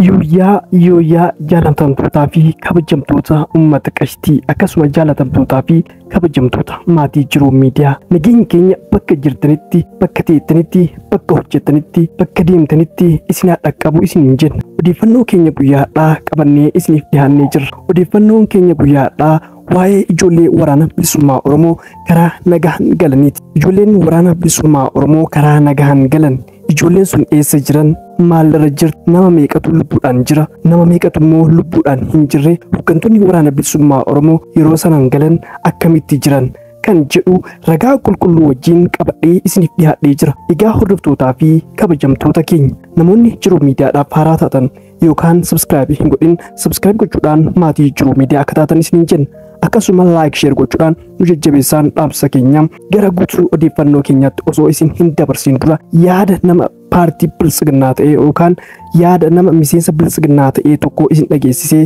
Yooyaa jaalatamtootaa fi kabajamtoota uummata qashtii akkasuma jaalatamtootaa fi kabajamtoota maatii jiruu miidiyaa nageenya keenya bakka jirtanitti bakka teettanitti bakka hojjettanitti bakka deemtanitti isin haa dhaqqabu isiniin jenna. Odeeffannoo keenya guyyaadhaa qabannee isiniif dhiyaannee jirra. Odeeffannoon keenya guyyaadhaa waa'ee ijoollee waraana bilisummaa Oromoo karaa nagahan galaniiti. Ijoolleen waraana bilisummaa Oromoo karaa nagahan galan ijoolleen sun eessa jiran? Maalirra jirti? Nama meeqatu lubbuudhaan jira? Nama meeqatu immoo lubbuudhaan hin jirre? Hooggantoonni waraana bilisummaa Oromoo yeroo sanaan galan akkamitti jiran? Kan jedhu ragaa qulqulluu wajjin qabadhee isiniif dhiyaadhee jira. Egaa hordoftootaa fi kabajamtoota keenya namoonni jiruu miidiyaadhaaf haaraa taatan yookaan subscribe hin godhin subscribe gochuudhaan maatii jiruu miidiyaa akka taatan isiniin jenna. Akkasuma like share gochuudhaan nu jajjabeessaan dhaamsa keenya gara guutuu odeeffannoo keenyaatti osoo isin hin dabarsin dura yaada nama paartii bilisiginnaa ta'e yookaan yaada nama miseensa bilisiginnaa ta'e tokko isin dhageessisee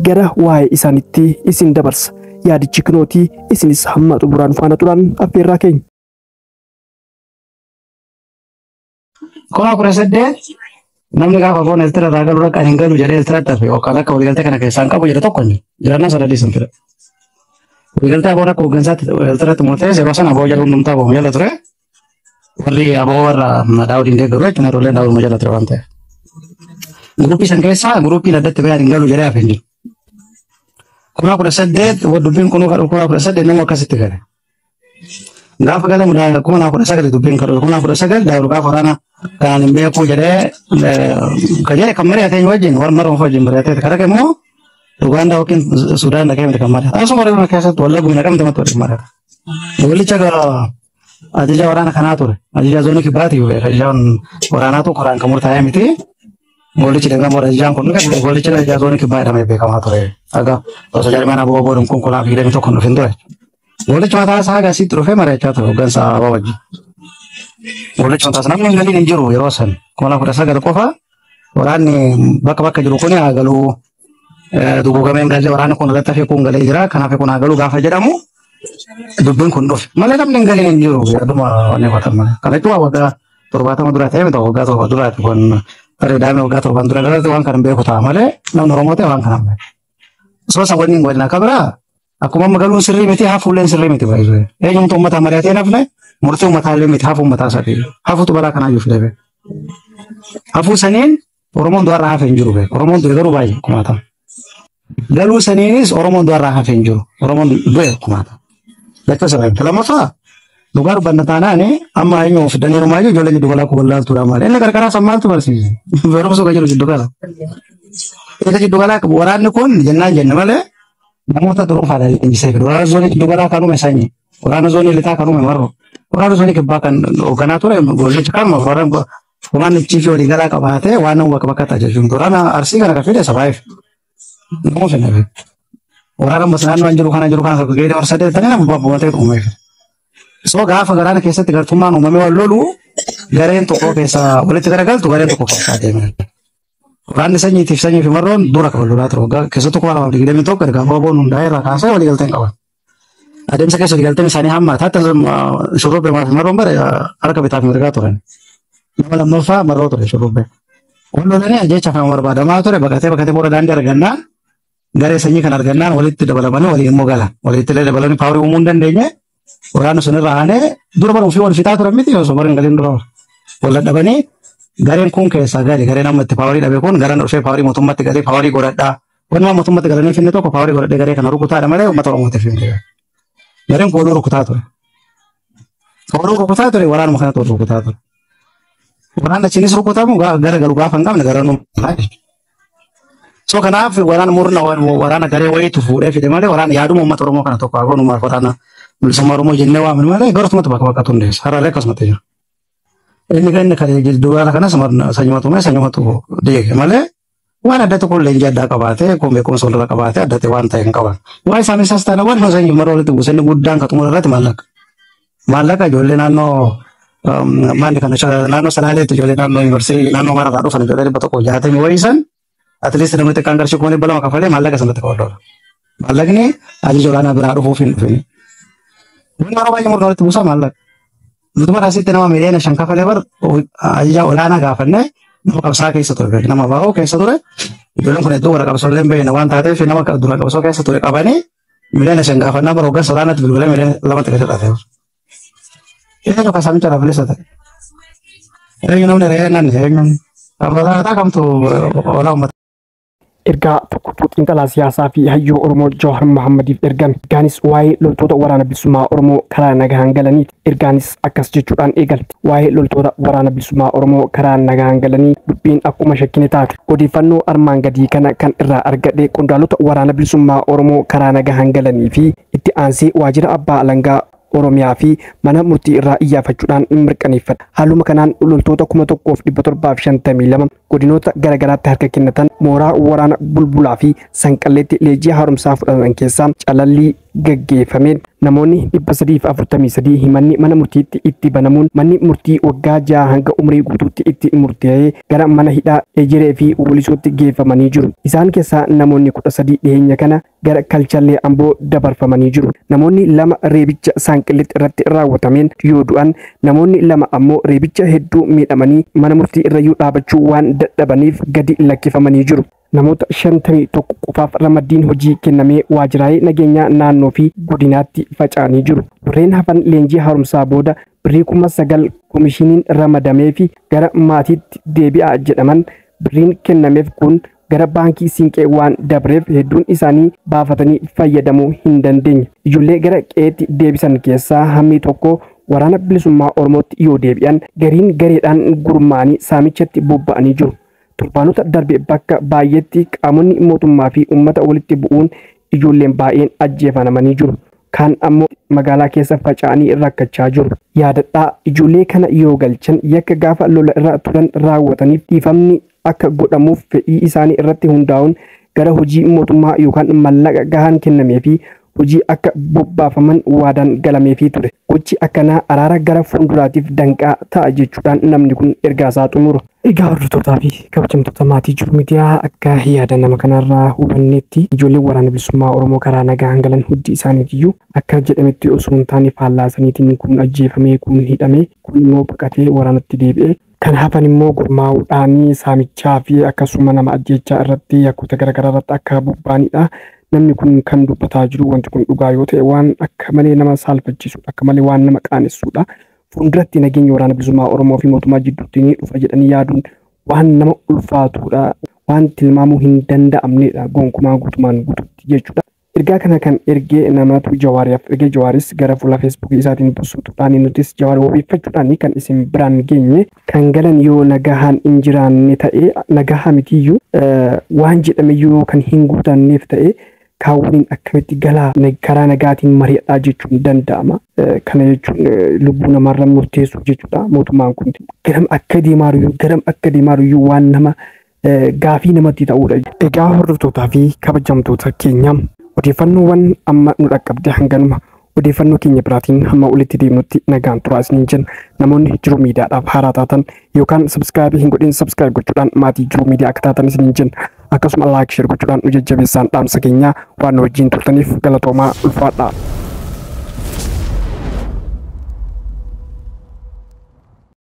gara waa'ee isaanitti isin dabarsa. Yaadichi kinootii isinis hamma xumuraan faana turaan affeerraa keenya. Kona kura saddeet namni gaafa foon eltira irraa galuu rakkaan hin galu jedhee eltira dhafe yookaan akka waliigaltee kana keessaan qabu jedhe tokko hin jirannaa sadadii sun fira. Waliigaltee aboo akka hooggansaatti eltiratti murteesse yeroo sana aboo jedhuun dhumtaa boomu jala ture. Warri aboo warra daawudiin deeggaru jechuun ijoolleen daawuduma jala ture waan ta'eef. Guruppii san keessaa guruppiin addatti bayaan hin galu jedhee hafe hin jiru. Kuna kudha saddeet dubbiin kun kuna kudha saddeet nama akkasitti gale. Gaafa galamu kuna kudha sagal dubbiin kadhu kuna kudha sagal daawud gaafa waraana kan hin beeku jedhee kan jedhe kan mari'atee wajjin warra maruma wajjin mari'atee kadhake immoo Uganda yookiin Sudaan dhaqee miti kan mari'ata. Asuma warra keessatti walla gumina qabni tamatti waliin mari'ata. Walicha ajajaa waraana kanaa ture. Ajajaa zoonii kibbaati ajajaan waraanaa tokko koraan kan murtaa'ee miti. Walichi dengan ajajaan kun walichi ajajaa zoonii kibbaa jedhamee beekamaa ture. Aga osoo jaarimaan aboo boodum kun kolaa fiidamii tokko hin dhufin ture. Walichi mataa isaa agaasitti dhufee mari'achaa ture hooggansa aboo wajjin. Walichi mataa isaa namni galiin hin jiru yeroo san kuma kudha sagal qofa waraanni bakka jiru kun haa galuu dugugameen galee waraanni kun irratti hafee kun galee jira kanaaf kun haa galuu gaafa jedhamu dubbiin kun dhufe malee namni galiin hin jiru yaaduma wanni qotan malee kana jechuun waggaa 70 dura ta'e miti waggaa 7 duraati kun Daame waggaa 7 dura galate waan kana beeku ta'a malee namni Oromoo ta'e waan kana beeku. Sosa waliin waliin kabira akkuma magaluun sirrii miti hafuuleen sirrii miti baay'ee. Eenyumtu uummata mari'atee nafne murtii uummataalee miti hafuu uummataa sadii hafuutu balaa kanaa jiru fide beeku. Hafuu saniin Oromoon du'arraa hafee hin jiru beeku. Oromoon du'e garuu baay'ee kumaata. Galuu saniinis Oromoon du'arraa hafee hin jiru. Oromoon du'e kumaata. Lakka sababii lammaffaa Lugar bandataanaan amma eenyu fidanii rumaayyuu ijoollee jiddu galaa kubballaa turaa malee inni gargaaraa sammaaltu barsiise. Barumsa kan jiru jiddu galaa. Isa jiddu galaa waraanni kun jennaan jenne malee namoota dhuunfaadhaan leenjisee fidu. Waraana zoonii jiddu galaa kan uume sanyi. Waraana zoonii lixaa kan uume marro. Waraana zoonii kibbaa kan hoogganaa ture gollicha kan waraanni chiifii walii galaa qabaatee waan nama bakka bakka tajaajiltu. Waraana arsii kana kan fide sabaayif. Namoo finna waraana naannoo jiru kana geedee horsadee tanii nama babbaatee uumeef. So gaafa garaana keessatti gartummaan uumamee wal lolu gareen tokko keessa walitti garagaltu gareen tokko keessa deeman. Waraanni sanyiitiif sanyii fi marroon dura kan lolaa ture. Keessattuu kuma lamaaf digdamii tokko erga booboon hundaa'ee irraa kaasee waliigalteen qaban. Adeemsa keessa waliigalteen isaanii hamma taata shurrubbee fi marroon bare harka bitaa fi mirgaa turan. Nama lammaffaa marroo ture shurrubbee. Wal lolanii jecha kan barbaadamaa ture baqatee booda daandii argannaan garee sanyii kan argannaan walitti dabalamanii waliin immoo galan. Walitti dabalanii paawarii uumuu hin dandeenye. Waraana sun irraa aanee dura bara ofii wal fixaa turan miti osoo bara hin galiin dura wal dhabanii gareen kun keessaa gadi gareen amma itti paawarii dhabe kun garaan dhufee paawarii mootummaatti galee paawarii godhadhaa wanuma mootummaatti galanii finne tokko paawarii godhadhee garee kana rukutaadha malee uummata Oromootiif hin jiru. Gareen kun rukutaa ture. Kooluu rukutaa ture waraanuma kanatti wal rukutaa ture. Waraanni achiinis rukutamu gara galu gaafa hin qabne garaan uummata. So kanaaf waraana murna waraana garee wayiitu fuudhee fide malee waraana yaaduma uummata Oromoo kana tokko haguunumaaf waraana Bilisummaa Oromoo jennee waamin malee gartumatti bakka bakka hundeessa. Hararee akkasumatti jira. Inni kan inni kalee jildu waraana kanas sanyumatu deege malee waan adda tokko leenjii addaa qabaatee kun beekumsa walirra qabaatee adda ta'e waan ta'e hin qaban. Waan isaanis as taana waan sanyii maroo walitti buusanni guddaan kan xumura irratti maallaqa. Maallaqa ijoollee naannoo maanni kana naannoo Salaaleetti ijoollee naannoo yuunivarsiitii naannoo Marataa dhufan ijoollee 160 wayisan atleast namni xiqqaan qarshii 200 kafalee maallaqa sanatti qabaddoola. Maallaqni ajaja olaanaa biraa dhufuuf hin dhufini. Wanti yeroo baay'ee murna walitti buusaa maallaqa. Nutuma asitti nama miliyoona 5 kafalee bar ajajaa olaanaa gaafannee nama qabsaa keessa ture nama baa'oo keessa ture ijoolleen kun hedduu warra qabsoo illee beekna waan taateef nama dura qabsoo keessa ture qabanii miliyoona shan gaafannaa bara hoggansa olaanaatti bilbilee miliyoona lamatti keessa dhaate. Eenyu kasaamicha lafa bilisa ta'e. Eenyu namni re'ee nanni eenyu namni kamtu olaa uummata. Ergaa tokko xiinxalaa siyaasaa fi hayyoo Oromoo Jawaar Mohammadiif ergame. Ergaanis waa'ee loltoota waraana bilisummaa Oromoo karaa nagaan galaniiti. Ergaanis akkas jechuudhaan eegalte. Waa'ee loltoota waraana bilisummaa Oromoo karaa nagaan galanii dubbiin akkuma shakkine taate. Odeeffannoo armaan gadii kana kan irraa argadhe qondaalota waraana bilisummaa Oromoo karaa nagaan galanii fi itti aansee waajjira abbaa alangaa Oromiyaa fi mana murtii irraa iyyafachuudhaan mirkaneeffadha. Haaluma kanaan loltoota 1752 godinoota garagaraatti harka kennatan mooraa waraana bulbulaa fi sanqalleetti leenjii haaromsaa fudhatan keessaa calallii gaggeeffameen namoonni 343 himanni mana murtiitti itti banamuun manni murtii waggaa 6 hanga umrii guutuutti itti murteessee gara mana hidhaa Ejeree fi Wolisootti geeffamanii jiru. Isaan keessaa namoonni 13 dhiyeenya kana gara Kalchallee Amboo dabarfamanii jiru. Namoonni 2 reebicha sanqalleetti irratti raawwatameen yoo du'an namoonni 2 ammoo reebicha hedduu miidhamanii mana murtii irrayyuu dhaabachuu waan dadhabaniif gadi lakkifamanii jiru. Namoota 51 qofaaf ramaddiin hojii kennamee waajjiraalee nageenyaa naannoo fi godinaatti faca'anii jiru. Warreen hafan leenjii haaromsaa booda birrii 9,000 koomishiniin ramadamee fi gara maatiitti deebi'aa jedhaman birriin kennameef kun gara baankii siinqee waan dabreef hedduun isaanii baafatanii fayyadamuu hin dandeenye. Ijoollee gara qe'eetti deebisan keessaa hammi tokko waraana bilisummaa Oromootti yoo deebi'an gariin gareedhaan gurmaa'anii saamichatti bobba'anii jiru. Turbaanota darbe bakka baay'eetti qaamonni mootummaa fi uummata walitti bu'uun ijoolleen baay'een ajjeefamanii jiru. Kaan ammoo magaalaa keessa faca'anii rakkachaa jiru. Yaadadhaa ijoollee kana yoo galchan yakka gaafa lola irra turan raawwataniif dhiifamni akka godhamuuf fedhii isaanii irratti hundaa'uun gara hojii mootummaa yookaan mallaqa gahaan kennamee fi hojii akka bobbaafaman waadaan galameefii ture. Gochi akkanaa araara gara fuulduraatiif danqaa ta'a jechuudhaan namni kun ergaasaa xumura. Egaa hordoftoota fi kabajamtoota maatii jiru miidiyaa akka yaada nama kanarraa hubanneetti ijoolleen waraana bilisummaa Oromoo karaa nagaan galan hundi isaaniitiyyuu akka jedhametti osoo hin taane faallaansaniitiin kun ajjeefamee kun hidhamee kun immoo baqatee waraanatti deebi'ee kan hafan immoo gurmaa'uudhaan saamichaa fi akkasuma nama ajjeechaa irratti yakkoota garaagaraa irratti akka bobba'anidha. Namni kun kan dubbataa jiru wanti kun dhugaa yoo ta'e waan akka malee nama saalfachiisudha, akka malee waan nama qaanessuudha. Fuulduratti nageenya waraana bilisummaa Oromoo fi mootummaa jidduutti ni dhufa jedhanii yaaduun waan nama ulfaatudha, waan tilmaamuu hin danda'amnedha gonkumaa guutumaan guututti jechuudha. Ergaa kana kan ergee namatu Jawaariif ergee Jawaaris gara fuula feesbuukii isaatiin buusuudhaan nutis Jawaar wabeeffachuudhaan kan isin biraan geenye kan galan yoo nagahaan hin jiraanne ta'e nagahaa mitiyyuu waan jedhameyyuu kan hin guutanneef ta'e kaawwaniin akkamitti galaa karaa nagaatiin mari'adhaa jechuun danda'ama. Kana jechuun lubbuu namaarra murteessu jechuudha. Mootummaan kun garam akka deemaaruyyuu waan nama gaafii namatti ta'udha. Egaa hordoftootaa fi kabajamtoota keenya odeeffannoowwan amma nu dhaqqabde hanganuma. Odeeffannoo keenya biraatiin hamma walitti deemnutti nagaan turaa isiniin jenna. Namoonni Jiruu Miidiyaadhaaf haaraa taatan yookaan sabskiraaybii hin godhin sabskiraayib gochuudhaan maatii Jiruu Miidiyaa akka taatan isiniin jenna. Akkasuma laayik sheer gochuudhaan nu jajjabeessaan dhaamsa keenyaa waan nu wajjin turtaniif galatoomaa ulfaadhaa.